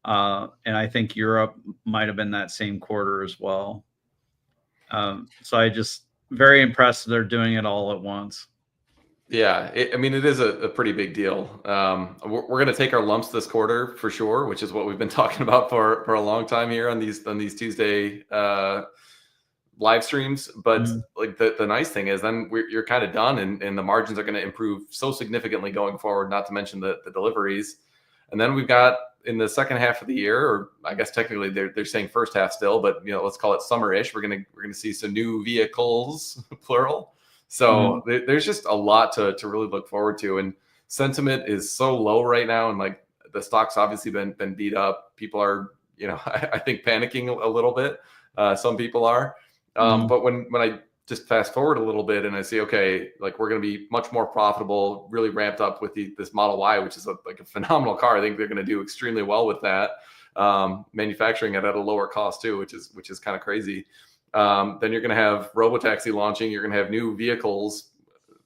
And I think Europe might have been that same quarter as well. So I just very impressed they're doing it all at once. Yeah, I mean, it is a pretty big deal. We're going to take our lumps this quarter for sure, which is what we've been talking about for a long time here on these Tuesday live streams. But Mm, like the nice thing is then you're kind of done, and the margins are going to improve so significantly going forward. Not to mention the deliveries, and then we've got in the second half of the year, or I guess technically they're saying first half still, but let's call it summer-ish. We're gonna see some new vehicles, plural. So mm, there's just a lot to really look forward to, and sentiment is so low right now, and like the stock's obviously been beat up. People are, I think panicking a little bit. Some people are, mm, but when I just fast forward a little bit and I see, okay, like we're going to be much more profitable, really ramped up with this Model Y, which is like a phenomenal car. I think they're going to do extremely well with that, manufacturing it at a lower cost too, which is kind of crazy. Then you're going to have Robotaxi launching. You're going to have new vehicles,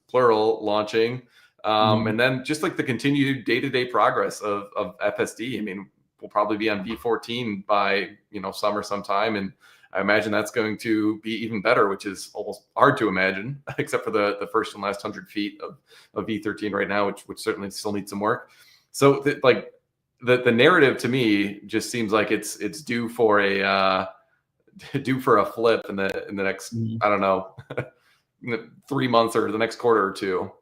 plural, launching. mm. And then just like the continued day-to-day progress of FSD. I mean, we'll probably be on V14 by, summer sometime. And I imagine that's going to be even better, which is almost hard to imagine, except for the first and last 100 feet of V13 right now, which certainly still needs some work. So the narrative to me just seems like it's due for a flip in the next, Mm. I don't know, 3 months or the next quarter or two.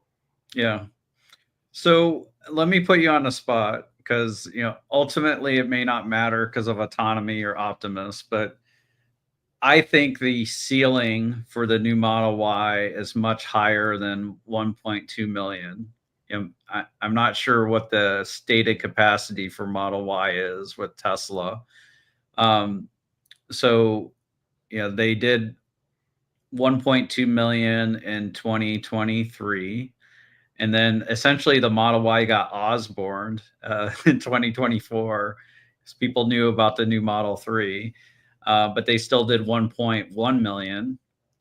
Yeah. So let me put you on the spot because ultimately it may not matter because of autonomy or Optimus, but I think the ceiling for the new Model Y is much higher than 1.2 million. I'm not sure what the stated capacity for Model Y is with Tesla. Um, so, they did 1.2 million in 2023. And then essentially the Model Y got Osborne in 2024 because people knew about the new Model 3, but they still did 1.1 million.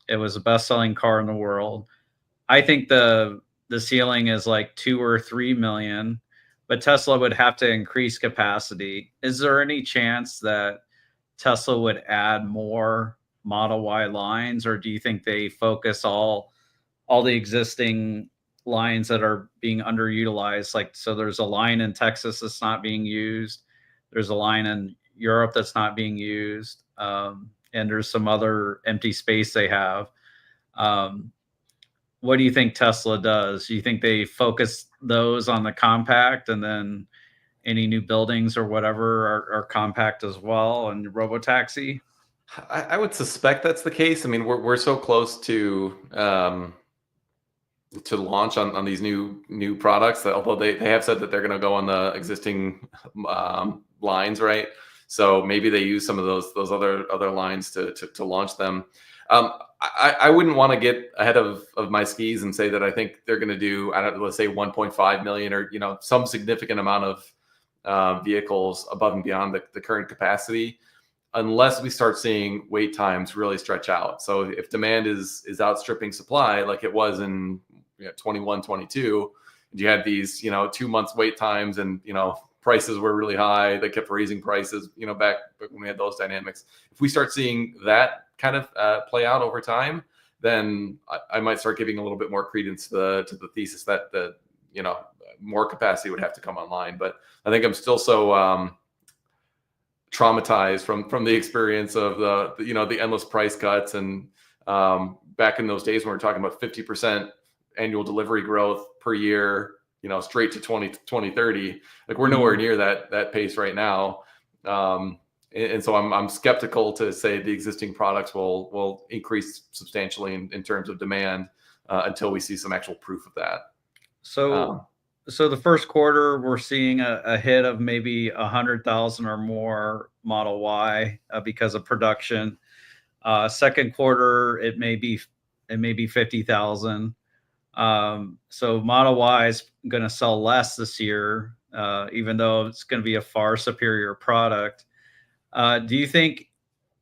It was the best-selling car in the world. I think the ceiling is like 2 or 3 million, but Tesla would have to increase capacity. Is there any chance that Tesla would add more Model Y lines, or do you think they focus all the existing lines that are being underutilized? Like, so there's a line in Texas that's not being used. There's a line in Europe that's not being used. And there's some other empty space they have. Um, what do you think Tesla does? Do you think they focus those on the compact, and then any new buildings or whatever are compact as well, and Robotaxi? I would suspect that's the case. I mean, we're so close to launch on these new products that although they have said that they're going to go on the existing lines, right? So maybe they use some of those other lines to launch them. I wouldn't want to get ahead of my skis and say that I think they're going to do, I don't know, let's say 1.5 million or some significant amount of vehicles above and beyond the current capacity, unless we start seeing wait times really stretch out. So if demand is outstripping supply, like it was in 21, 22, and you had these 2 months wait times, and prices were really high. They kept raising prices, back when we had those dynamics. If we start seeing that kind of play out over time, then I might start giving a little bit more credence to the thesis that more capacity would have to come online. But I think I'm still so traumatized from the experience of the endless price cuts, and back in those days when we were talking about 50% annual delivery growth per year, straight to 2030. Like we're nowhere near that pace right now. And so I'm skeptical to say the existing products will increase substantially in terms of demand until we see some actual proof of that. So, so the first quarter, we're seeing a hit of maybe 100,000 or more Model Y because of production. Second quarter, it may be 50,000. So Model Y is going to sell less this year, even though it's going to be a far superior product. Do you think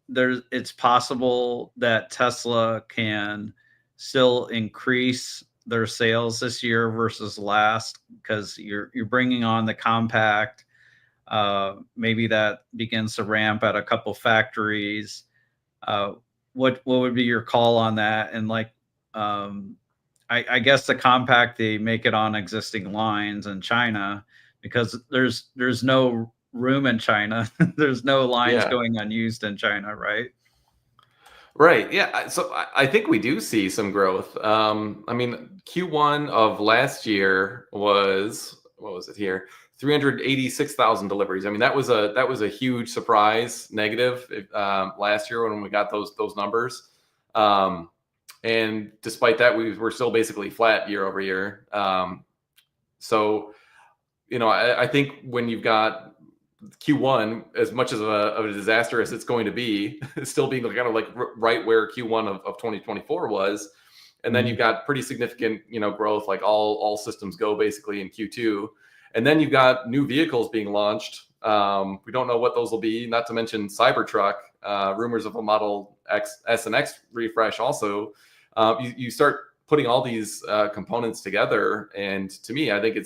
it's possible that Tesla can still increase their sales this year versus last, because you're bringing on the compact? Maybe that begins to ramp at a couple factories. What would be your call on that? And like, I guess the compact, they make it on existing lines in China because there's no room in China. There's no lines Yeah. going unused in China, right? Right. Yeah. So I think we do see some growth. I mean, Q1 of last year was, what was it here? 386,000 deliveries. I mean, that was a huge surprise negative last year when we got those numbers. And despite that, we were still basically flat year over year. So, I think when you've got Q1, as much of a disaster as it's going to be, still being kind of like right where Q1 of 2024 was. And then you've got pretty significant, growth, like all systems go basically in Q2. And then you've got new vehicles being launched. We don't know what those will be, not to mention Cybertruck, rumors of a Model X, S and X refresh also. You start putting all these components together. And to me, I think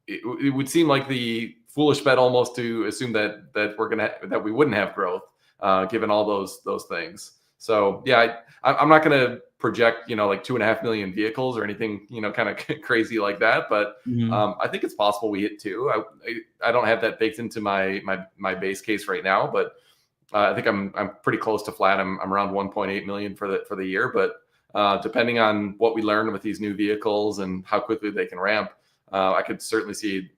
it would seem like the foolish bet almost to assume that we wouldn't have growth given all those things. So yeah, I'm not going to project like 2.5 million vehicles or anything kind of crazy like that, but I think it's possible we hit 2. I don't have that baked into my base case right now, but I think I'm pretty close to flat. I'm around 1.8 million for the year, but depending on what we learn with these new vehicles and how quickly they can ramp, I could certainly see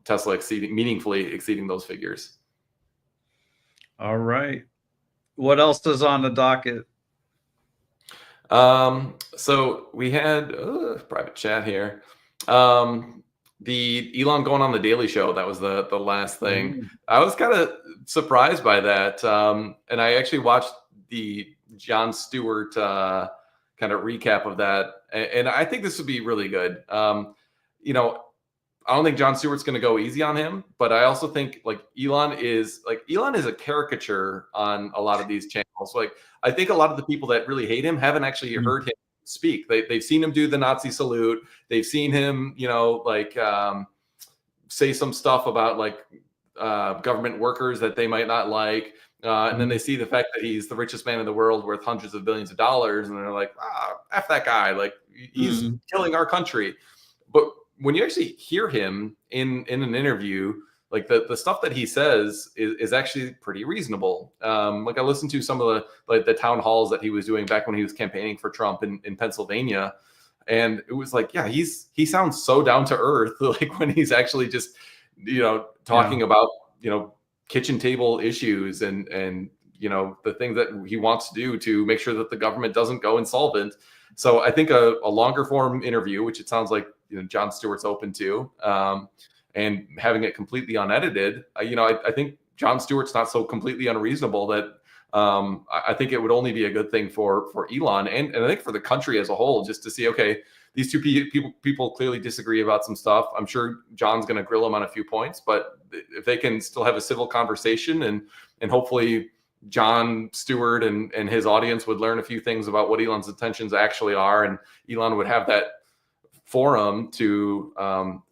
Tesla meaningfully exceeding those figures. All right. What else is on the docket? So we had private chat here. The Elon going on the Daily Show, that was the last thing. I was kind of surprised by that. And I actually watched the Jon Stewart kind of recap of that. And I think this would be really good. I don't think Jon Stewart's going to go easy on him, but I also think Elon is a caricature on a lot of these channels. Like I think a lot of the people that really hate him haven't actually heard him speak. They've seen him do the Nazi salute. They've seen him, say some stuff about government workers that they might not like. And then they see the fact that he's the richest man in the world worth hundreds of billions of dollars. And they're like, F that guy. Like he's killing our country. But when you actually hear him in an interview, like the stuff that he says is actually pretty reasonable. Like I listened to some of the town halls that he was doing back when he was campaigning for Trump in Pennsylvania. And it was like, yeah, he sounds so down to earth, like when he's actually just, talking about, kitchen table issues and the things that he wants to do to make sure that the government doesn't go insolvent. So I think a longer form interview, which it sounds like Jon Stewart's open to, and having it completely unedited, I think Jon Stewart's not so completely unreasonable that I think it would only be a good thing for Elon and I think for the country as a whole, just to see, okay, these two people clearly disagree about some stuff. I'm sure John's going to grill him on a few points, but if they can still have a civil conversation and hopefully Jon Stewart and his audience would learn a few things about what Elon's intentions actually are, and Elon would have that forum to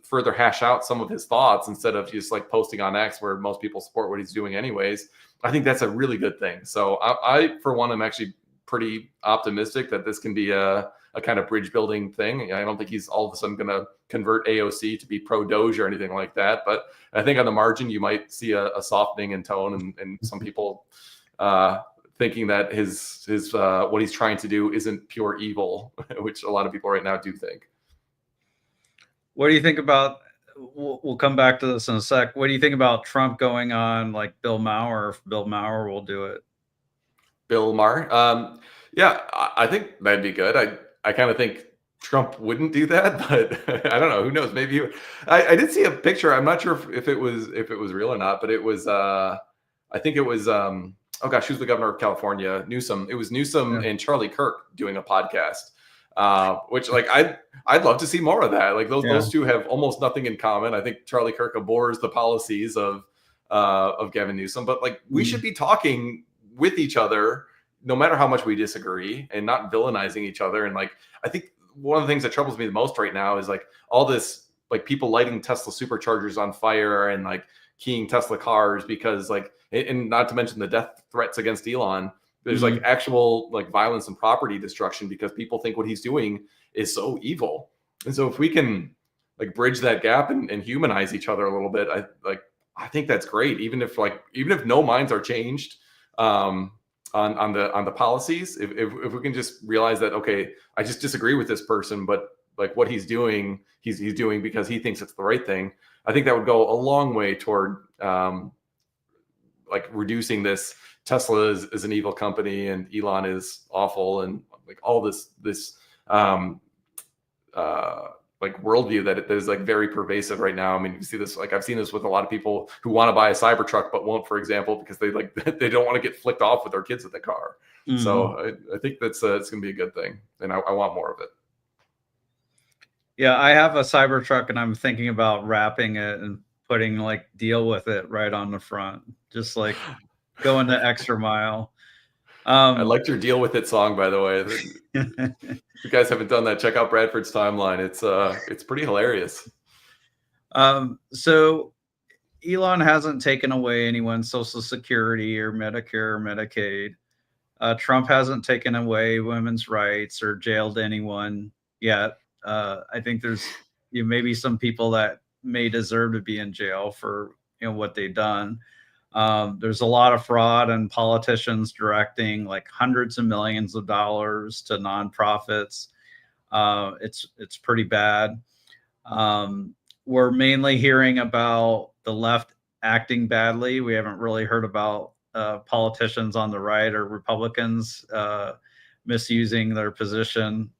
further hash out some of his thoughts instead of just like posting on X where most people support what he's doing anyways. I think that's a really good thing. So I for one, am actually pretty optimistic that this can be a kind of bridge building thing. I don't think he's all of a sudden going to convert AOC to be pro Doge or anything like that. But I think on the margin, you might see a softening in tone and some people thinking that his what he's trying to do isn't pure evil, which a lot of people right now do think. What do you think about? We'll come back to this in a sec. What do you think about Trump going on like Bill Maher? If Bill Maher will do it. Bill Maher. Yeah, I think that'd be good. I kind of think Trump wouldn't do that, but I don't know. Who knows? Maybe I did see a picture. I'm not sure if it was real or not, but it was. I think it was. Oh gosh, who's the governor of California? Newsom. It was Newsom Yeah. and Charlie Kirk doing a podcast. Which like I'd love to see more of that. Like Yeah. those two have almost nothing in common. I think Charlie Kirk abhors the policies of Gavin Newsom, but like we should be talking with each other no matter how much we disagree and not villainizing each other. And like I think one of the things that troubles me the most right now is like all this like people lighting Tesla superchargers on fire and like keying Tesla cars because like and not to mention the death threats against Elon. There's like actual like violence and property destruction because people think what he's doing is so evil. And so if we can like bridge that gap and humanize each other a little bit, I think that's great. Even if no minds are changed on the policies, if we can just realize that okay, I just disagree with this person, but like what he's doing, he's doing because he thinks it's the right thing. I think that would go a long way toward like reducing this. Tesla is an evil company and Elon is awful and like all this like worldview that is like very pervasive right now. I mean, you see this, like I've seen this with a lot of people who want to buy a Cybertruck but won't, for example, because they like they don't want to get flicked off with their kids at the car. So I think that's it's going to be a good thing, and I want more of it. Yeah, I have a Cybertruck, and I'm thinking about wrapping it and putting like "deal with it" right on the front, just like going the extra mile. I liked your "Deal with It" song, by the way. If you guys haven't done that, check out Bradford's timeline. It's pretty hilarious. So Elon hasn't taken away anyone's Social Security or Medicare or Medicaid. Trump hasn't taken away women's rights or jailed anyone yet. I think there's maybe some people that may deserve to be in jail for what they've done. There's a lot of fraud and politicians directing like hundreds of millions of dollars to nonprofits. It's pretty bad. We're mainly hearing about the left acting badly. We haven't really heard about politicians on the right or Republicans misusing their position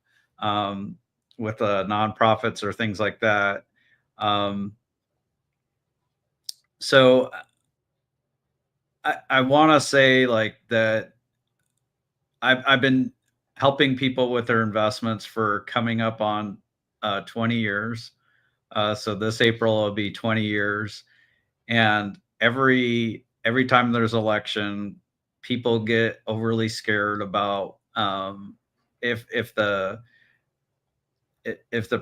with nonprofits or things like that. So I want to say like that I've been helping people with their investments for coming up on 20 years. So this April will be 20 years. And every time there's election, people get overly scared about if the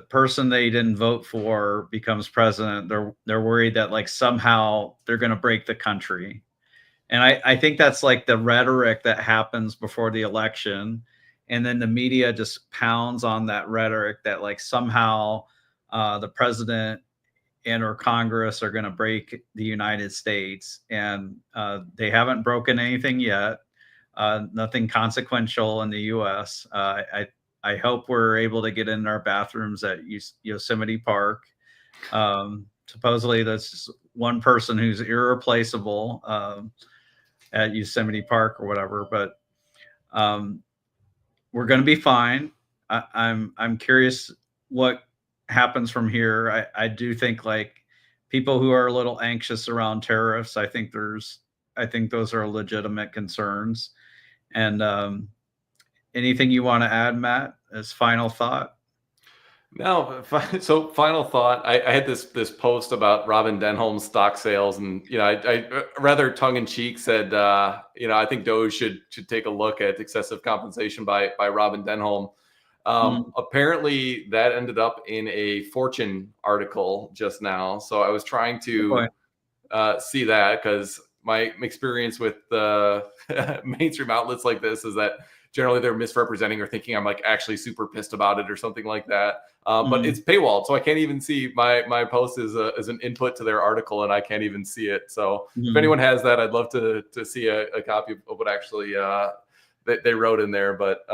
person they didn't vote for becomes president, they're worried that like somehow they're going to break the country. And I think that's like the rhetoric that happens before the election. And then the media just pounds on that rhetoric that like somehow the president and or Congress are going to break the United States. And they haven't broken anything yet. Nothing consequential in the U.S. I hope we're able to get in our bathrooms at Yosemite Park. Supposedly that's just one person who's irreplaceable at Yosemite Park or whatever, but we're going to be fine. I'm curious what happens from here. I do think like people who are a little anxious around tariffs, I think those are legitimate concerns. And anything you want to add, Matt, as final thought? No, so final thought. I had this post about Robin Denholm's stock sales, and I rather tongue in cheek said, I think Doge should take a look at excessive compensation by Robin Denholm. Apparently, that ended up in a Fortune article just now. So I was trying to see that because my experience with mainstream outlets like this is that generally they're misrepresenting or thinking I'm like actually super pissed about it or something like that. But it's paywalled, so I can't even see my post as an input to their article, and I can't even see it. So if anyone has that, I'd love to see a copy of what actually they wrote in there. But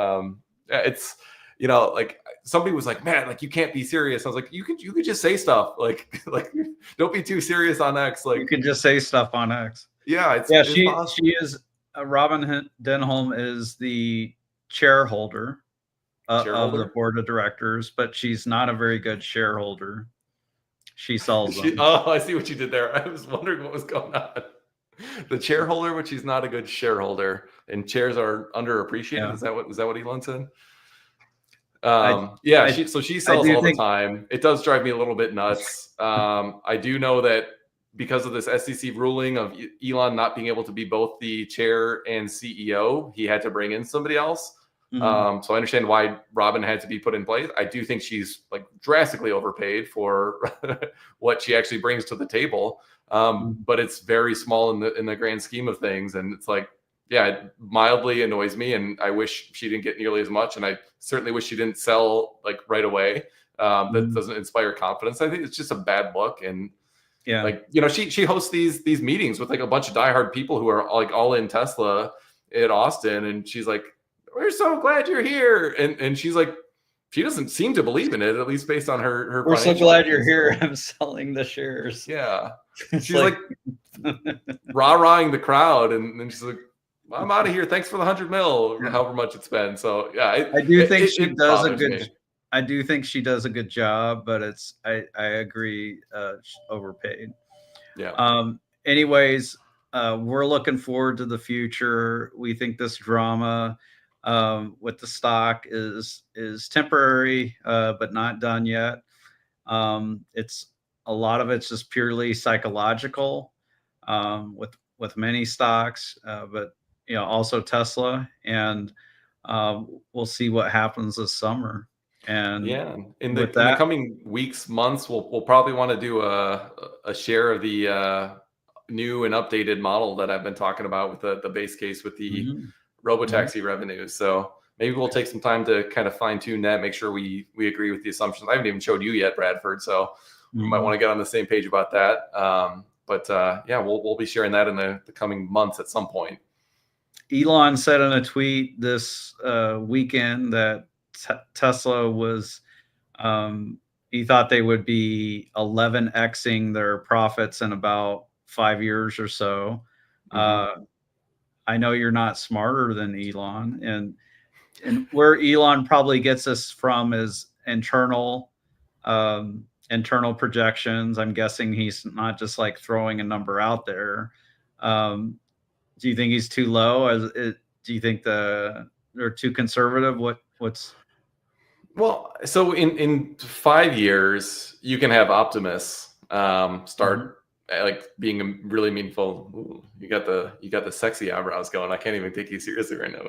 like somebody was like, man, like you can't be serious. I was like, you could just say stuff like don't be too serious on X. You can just say stuff on X. Yeah, Yeah, it's she possible. is Robin Denholm is the chairholder of the Shareholder. board of directors, but she's not a very good shareholder. She sells them. Oh, I see what you did there. I was wondering what was going on. The chairholder, but she's not a good shareholder, and chairs are underappreciated. Yeah. Is that what Elon said? I Yeah, I she I sells do all the think time. It does drive me a little bit nuts. I do know that because of this SEC ruling of Elon not being able to be both the chair and CEO, he had to bring in somebody else. Mhm. So I understand why Robin had to be put in place. I do think she's like drastically overpaid for what she actually brings to the table. Mhm. But it's very small in the grand scheme of things, and it's like, yeah, it mildly annoys me, and I wish she didn't get nearly as much, and I certainly wish she didn't sell like right away. That Mhm. doesn't inspire confidence. I think it's just a bad look, and Yeah. like she hosts these meetings with like a bunch of diehard people who are like all in Tesla at Austin, and she's like, "We're so glad you're here," and she's like, she doesn't seem to believe in it, at least based on her We're so financial glad you're statements. here. So I'm selling the shares. yeah, It's she's like like rah-rahing the crowd, and then she's like, I'm out of here. Thanks for the 100 mil, or yeah. however much it's been. So yeah, I do think she it does a bothers good me. I do think she does a good job, but I agree overpaid. Yeah. Anyways, we're looking forward to the future. We think this drama with the stock is temporary, but not done yet. It's a lot of it's just purely psychological with many stocks, but also Tesla, and we'll see what happens this summer. And Yeah. In with the that, coming weeks, months, we'll probably want to do a share of the new and updated model that I've been talking about with the base case with the mhm, mhm, Robotaxi revenues. So maybe we'll take some time to kind of fine tune that, make sure we agree with the assumptions. I haven't even showed you yet, Bradford. So we might want mhm. to get on the same page about that. But yeah, we'll be sharing that in the coming months at some point. Elon said in a tweet this weekend that Tesla was, um, he thought they would be 11xing their profits in about 5 years or so. Hmm. Uh, I know you're not smarter than Elon, and where Elon probably gets this from is internal projections. I'm guessing he's not just like throwing a number out there. Um, do you think he's too low? Do you think they're too conservative? What's Well, so in 5 years, you can have Optimus Mhm. start like being really meaningful. Ooh, you got the sexy eyebrows going. I can't even take you seriously right now.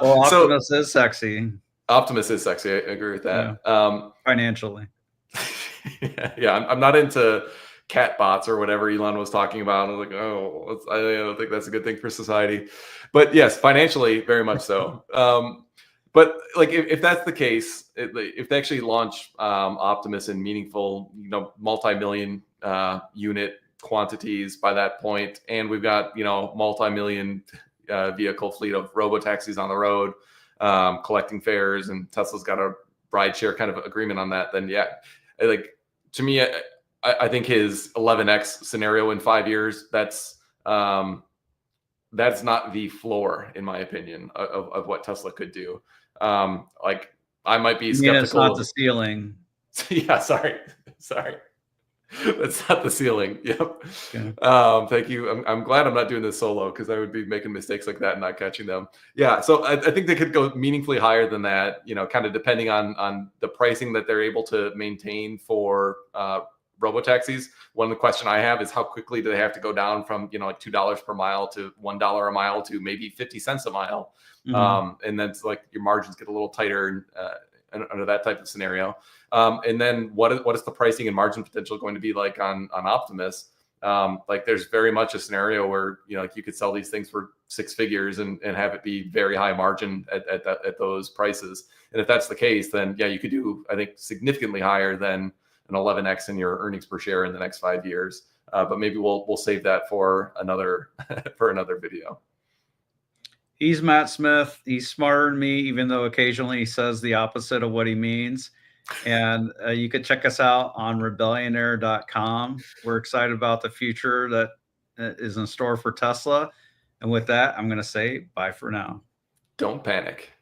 Well, So Optimus is sexy, Optimus is sexy. I agree with yeah, that. financially. Yeah, I'm not into cat bots or whatever Elon was talking about. I was like, oh, I don't think that's a good thing for society. But yes, financially, very much so. But like, if that's the case, if they actually launch Optimus in meaningful, multi-million unit quantities by that point, and we've got multi-million vehicle fleet of robotaxis on the road, collecting fares, and Tesla's got a ride share kind of agreement on that, then yeah, like to me, I think his 11x scenario in 5 years, that's not the floor, in my opinion, of what Tesla could do. Like I might be You mean it's skeptical not the of, ceiling? yeah, sorry. That's not the ceiling. Yep. Yeah. Thank you. I'm glad I'm not doing this solo because I would be making mistakes like that and not catching them. Yeah. So I think they could go meaningfully higher than that, kind of depending on the pricing that they're able to maintain for robotaxis. One of the question I have is how quickly do they have to go down from, like $2 per mile to $1 a mile to maybe 50 cents a mile. Mhm. And then it's like your margins get a little tighter under that type of scenario. And then what is the pricing and margin potential going to be like on Optimus? Like there's very much a scenario where like you could sell these things for six figures and have it be very high margin at those prices. And if that's the case, then yeah, you could do, I think, significantly higher than an 11x in your earnings per share in the next 5 years. But maybe we'll save that for another for another video. He's Matt Smith. He's smarter than me, even though occasionally he says the opposite of what he means. And you could check us out on rebellionaire.com. We're excited about the future that is in store for Tesla. And with that, I'm going to say bye for now. Don't panic.